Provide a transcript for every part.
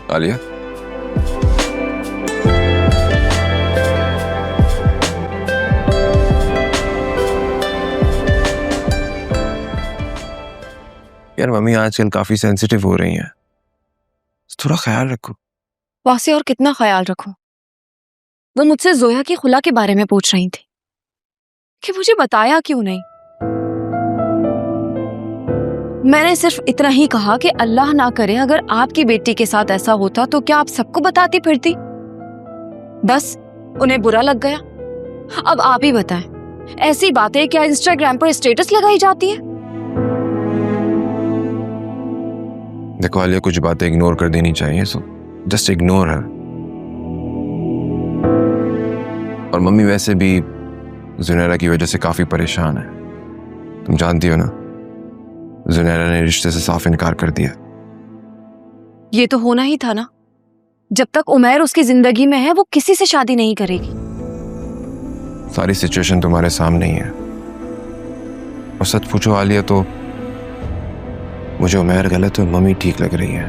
आलिया, यार मम्मी आजकल काफी सेंसिटिव हो रही हैं, थोड़ा ख्याल रखो। वासे और कितना ख्याल रखूं? वो मुझसे जोया की खुला के बारे में पूछ रही थी कि मुझे बताया क्यों नहीं। मैंने सिर्फ इतना ही कहा कि अल्लाह ना करे अगर आपकी बेटी के साथ ऐसा होता तो क्या आप सबको बताती फिरती? बस उन्हें बुरा लग गया। अब आप ही बताएं, ऐसी बातें क्या इंस्टाग्राम पर स्टेटस लगाई जाती है? देखो आलिया, कुछ बातें इग्नोर कर देनी चाहिए, सो जस्ट इग्नोर हर। और मम्मी वैसे भी जुनैरा की वजह से काफी परेशान है। तुम जानती हो ना, जुनैरा ने रिश्ते से साफ इनकार कर दिया। ये तो होना ही था ना। जब तक उमैर उसकी जिंदगी में है वो किसी से शादी नहीं करेगी। सारी सिचुएशन तुम्हारे सामने ही है। और सच पूछो आलिया तो मुझे उमैर गलत और मम्मी ठीक लग रही है।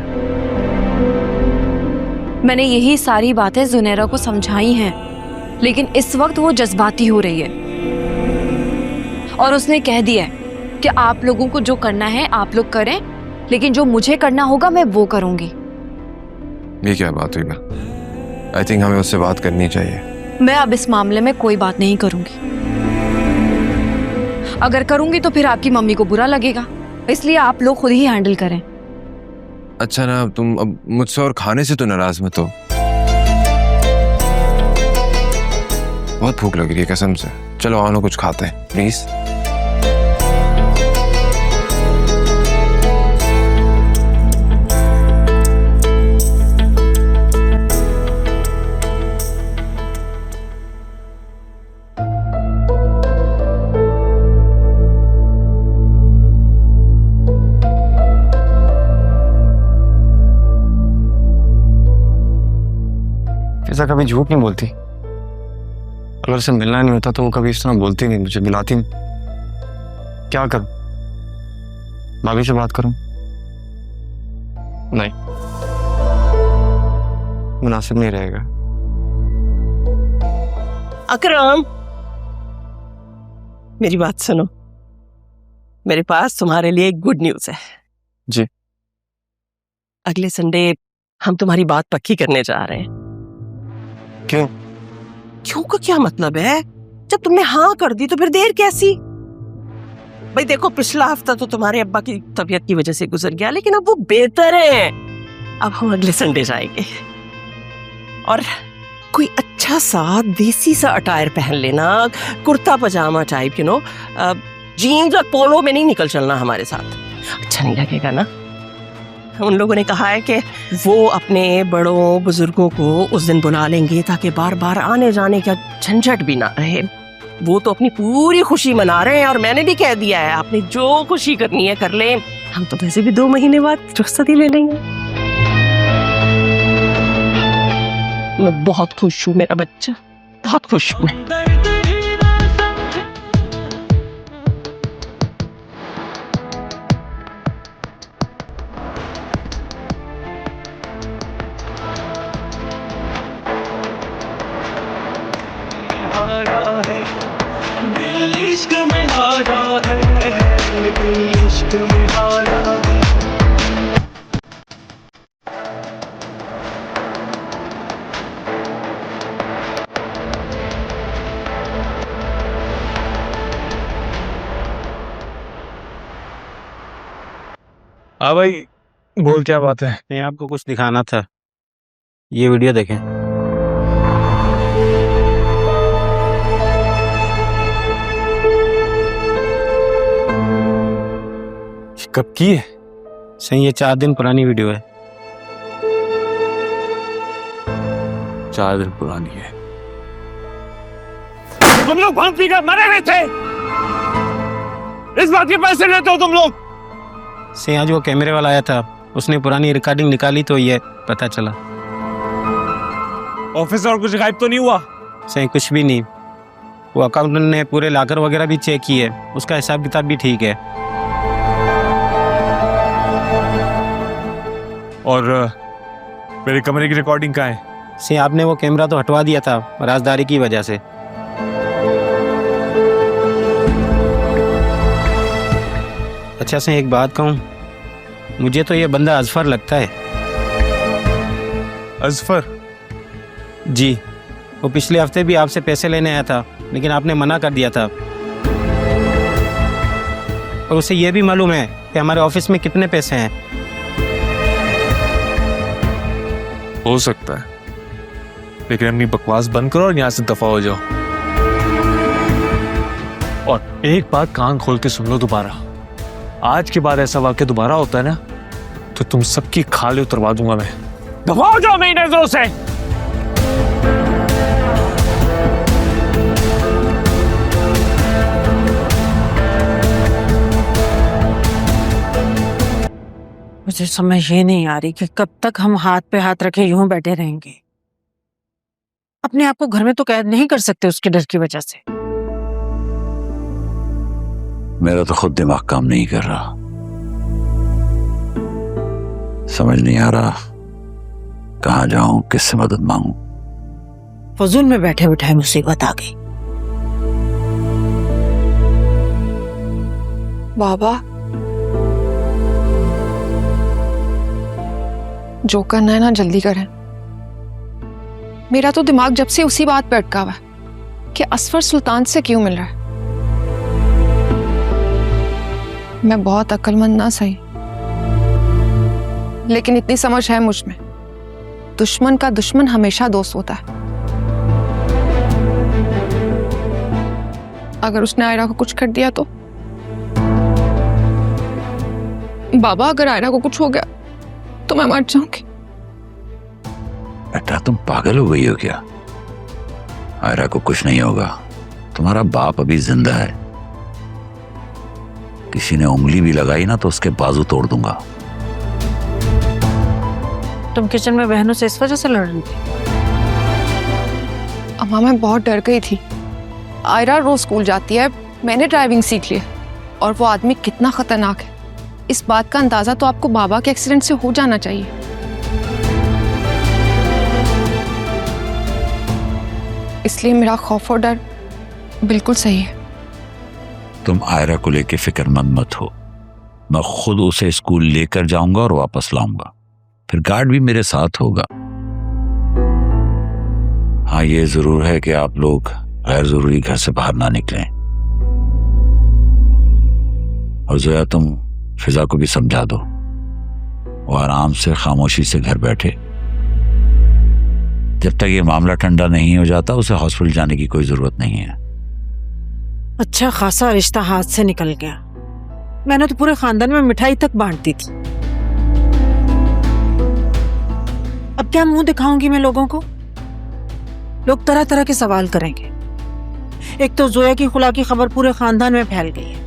मैंने यही सारी बातें जुनैरा को समझाई हैं, लेकिन इस वक्त वो जज्बाती हो रही है और उसने कह दिया है कि आप लोगों को जो करना है आप लोग करें, लेकिन जो मुझे करना होगा मैं वो करूंगी। ये क्या बात हुई? आई थिंक हमें उससे बात करनी चाहिए। मैं अब इस मामले में कोई बात नहीं करूंगी। अगर करूंगी तो फिर आपकी मम्मी को बुरा लगेगा, इसलिए आप लोग खुद ही हैंडल करें। अच्छा ना, तुम अब मुझसे और खाने से तो नाराज मत हो। बहुत भूख लग रही है कसम से। चलो आओ ना कुछ खाते हैं प्लीज। ऐसा कभी झूठ नहीं बोलती। अगर उसे मिलना नहीं होता तो वो कभी इस तरह बोलती नहीं, मुझे मिलाती नहीं। क्या करूं? भाभी से बात करूं? नहीं, मुनासिब नहीं रहेगा। अकरम, मेरी बात सुनो। मेरे पास तुम्हारे लिए एक गुड न्यूज है। जी। अगले संडे हम तुम्हारी बात पक्की करने जा रहे हैं। क्यों? क्यों का क्या मतलब है? जब तुमने हाँ कर दी तो फिर देर कैसी? भाई देखो, पिछला हफ्ता तो तुम्हारे अब्बा की तबीयत की वजह से गुजर गया, लेकिन अब वो बेहतर है। अब हम अगले संडे जाएंगे और कोई अच्छा सा देसी सा अटायर पहन लेना, कुर्ता पजामा टाइप, जीन्स और पोलो में नहीं निकल चलना हमारे साथ। अच्छा नहीं लगेगा ना? उन लोगों ने कहा है कि वो अपने बड़ों बुजुर्गों को उस दिन बुला लेंगे ताकि बार बार आने जाने का झंझट भी ना रहे। वो तो अपनी पूरी खुशी मना रहे हैं और मैंने भी कह दिया है आपने जो खुशी करनी है कर ले। हम तो वैसे भी 2 महीने बाद रुखसती ले लेंगे। मैं बहुत खुश हूँ मेरा बच्चा, बहुत खुश हूँ। हाँ भाई, बोल क्या बात है? नहीं, आपको कुछ दिखाना था। ये वीडियो देखें। कब की है? सही, ये 4 दिन पुरानी वीडियो है। 4 दिन पुरानी है। तुम लोग भांग पीकर मरे हुए थे, इस बात के पैसे लेते हो तुम लोग। से आज वो कैमरे वाला आया था, उसने पुरानी रिकॉर्डिंग निकाली तो ये पता चला। ऑफिस और कुछ गायब तो नहीं हुआ? सही कुछ भी नहीं। वो अकाउंटेंट ने पूरे लॉकर वगैरह भी चेक किए, उसका हिसाब किताब भी ठीक है। और मेरे कमरे की रिकॉर्डिंग कहाँ है? से आपने वो कैमरा तो हटवा दिया था राजदारी की वजह से। अच्छा से एक बात कहूँ, मुझे तो ये बंदा अजफर लगता है। अजफर? जी, वो पिछले हफ्ते भी आपसे पैसे लेने आया था, लेकिन आपने मना कर दिया था। और उसे ये भी मालूम है कि हमारे ऑफिस में कितने पैसे हैं। हो सकता है, लेकिन अपनी बकवास बंद करो और यहाँ से दफा हो जाओ। और एक बात कान खोल के सुन लो दोबारा, आज के बाद ऐसा वाक्य दोबारा होता है ना तो तुम सबकी खाले उतरवा दूंगा मैं। दफा हो जाओ मेरी नजरों से। मुझे समझ ये नहीं आ रही कि कब तक हम हाथ पे हाथ रखे यूं बैठे रहेंगे। अपने आप को घर में तो कैद नहीं कर सकते उसके डर की वजह से। मेरा तो खुद दिमाग काम नहीं कर रहा, समझ नहीं आ रहा कहाँ जाऊं, किससे मदद मांगूं। फजूल में बैठे बिठाए मुसीबत आ गई। बाबा, जो करना है ना जल्दी करें। मेरा तो दिमाग जब से उसी बात पे अटका हुआ है कि असफर सुल्तान से क्यों मिल रहा है। मैं बहुत अक्लमंद ना सही, लेकिन इतनी समझ है मुझ में, दुश्मन का दुश्मन हमेशा दोस्त होता है। अगर उसने आयरा को कुछ कर दिया तो बाबा, अगर आयरा को कुछ हो गया तो मैं मर जाऊंगी। बेटा तुम पागल हो गई हो क्या? आयरा को कुछ नहीं होगा, तुम्हारा बाप अभी जिंदा है। किसी ने उंगली भी लगाई ना तो उसके बाजू तोड़ दूंगा। तुम किचन में बहनों से इस वजह से लड़ रही थी? अम्मा, मैं बहुत डर गई थी। आयरा रोज स्कूल जाती है, मैंने ड्राइविंग सीख ली, और वो आदमी कितना खतरनाक है इस बात का अंदाजा तो आपको बाबा के एक्सीडेंट से हो जाना चाहिए। इसलिए मेरा खौफ और डर बिल्कुल सही है। तुम आयरा को लेके फिक्रमंद मत हो, मैं खुद उसे स्कूल लेकर जाऊंगा और वापस लाऊंगा, फिर गार्ड भी मेरे साथ होगा। हाँ, ये जरूर है कि आप लोग गैर जरूरी घर से बाहर ना निकलें। और जोया, तुम फिजा को भी समझा दो, वो आराम से खामोशी से घर बैठे। जब तक ये मामला ठंडा नहीं हो जाता उसे हॉस्पिटल जाने की कोई जरूरत नहीं है। अच्छा खासा रिश्ता हाथ से निकल गया। मैंने तो पूरे खानदान में मिठाई तक बांट दी थी। अब क्या मुंह दिखाऊंगी मैं लोगों को? लोग तरह तरह के सवाल करेंगे। एक तो जोया की खुला की खबर पूरे खानदान में फैल गई है।